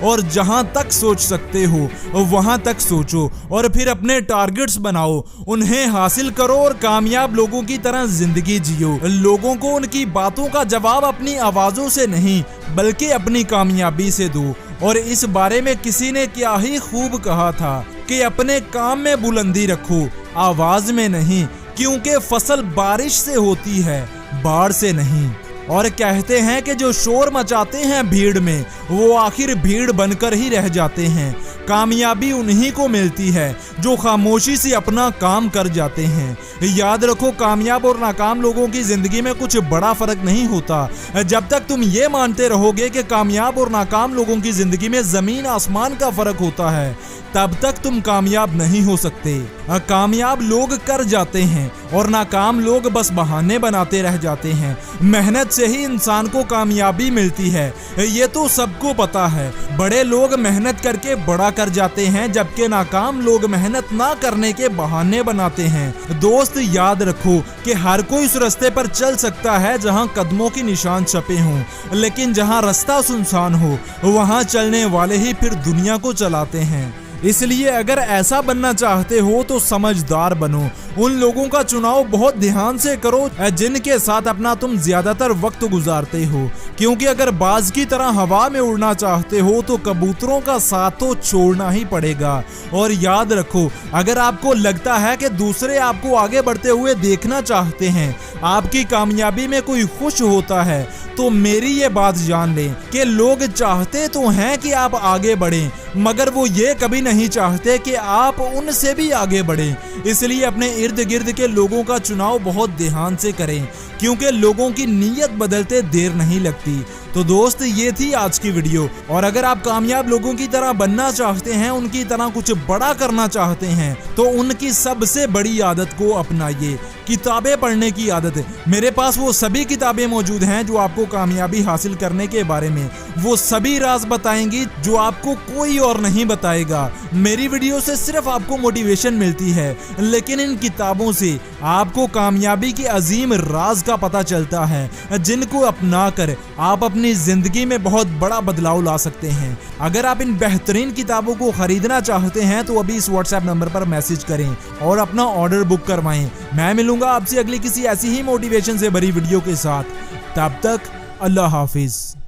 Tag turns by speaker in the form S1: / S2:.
S1: और जहां तक सोच सकते हो वहां तक सोचो और फिर अपने टारगेट्स बनाओ, उन्हें हासिल करो और कामयाब लोगों की तरह जिंदगी जियो। लोगों को उनकी बातों का जवाब अपनी आवाजों से नहीं बल्कि अपनी कामयाबी से दो। और इस बारे में किसी ने क्या ही खूब कहा था कि अपने काम में बुलंदी रखो, आवाज में नहीं, क्योंकि फसल बारिश से होती है, बाढ़ से नहीं। और कहते हैं कि जो शोर मचाते हैं भीड़ में वो आखिर भीड़ बनकर ही रह जाते हैं। कामयाबी उन्हीं को मिलती है जो खामोशी से अपना काम कर जाते हैं। याद रखो, कामयाब और नाकाम लोगों की जिंदगी में कुछ बड़ा फर्क नहीं होता। जब तक तुम ये मानते रहोगे कि कामयाब और नाकाम लोगों की जिंदगी में जमीन आसमान का फर्क होता है, तब तक तुम कामयाब नहीं हो सकते। कामयाब लोग कर जाते हैं और नाकाम लोग बस बहाने बनाते रह जाते हैं। मेहनत से ही इंसान को कामयाबी मिलती है, ये तो सबको पता है। बड़े लोग मेहनत करके बड़ा कर जाते हैं, जबकि नाकाम लोग मेहनत ना करने के बहाने बनाते हैं। दोस्त, याद रखो कि हर कोई उस रास्ते पर चल सकता है जहां कदमों के निशान छपे हों, लेकिन जहां रास्ता सुनसान हो वहां चलने वाले ही फिर दुनिया को चलाते हैं। इसलिए अगर ऐसा बनना चाहते हो तो समझदार बनो। उन लोगों का चुनाव बहुत ध्यान से करो जिनके साथ अपना तुम ज्यादातर वक्त गुजारते हो, क्योंकि अगर बाज की तरह हवा में उड़ना चाहते हो तो कबूतरों का साथ तो छोड़ना ही पड़ेगा। और याद रखो, अगर आपको लगता है कि दूसरे आपको आगे बढ़ते हुए देखना चाहते हैं, आपकी कामयाबी में कोई खुश होता है, तो मेरी ये बात जान लें कि लोग चाहते तो हैं कि आप आगे बढ़ें, मगर वो ये कभी नहीं चाहते कि आप उनसे भी आगे बढ़ें। इसलिए अपने इर्द गिर्द के लोगों का चुनाव बहुत ध्यान से करें, क्योंकि लोगों की नीयत बदलते देर नहीं लगती। तो दोस्त, ये थी आज की वीडियो। और अगर आप कामयाब लोगों की तरह बनना चाहते हैं, उनकी तरह कुछ बड़ा करना चाहते हैं, तो उनकी सबसे बड़ी आदत को अपनाइए, किताबें पढ़ने की आदत। मेरे पास वो सभी किताबें मौजूद हैं जो आपको कामयाबी हासिल करने के बारे में वो सभी राज बताएंगी जो आपको कोई और नहीं बताएगा। मेरी वीडियो से सिर्फ आपको मोटिवेशन मिलती है, लेकिन इन किताबों से आपको कामयाबी के अजीम राज का पता चलता है, जिनको अपनाकर आप अपनी जिंदगी में बहुत बड़ा बदलाव ला सकते हैं। अगर आप इन बेहतरीन किताबों को खरीदना चाहते हैं तो अभी इस व्हाट्सएप नंबर पर मैसेज करें और अपना ऑर्डर बुक करवाएं। मैं मिलूंगा आपसे अगली किसी ऐसी ही मोटिवेशन से भरी वीडियो के साथ। तब तक अल्लाह हाफिज।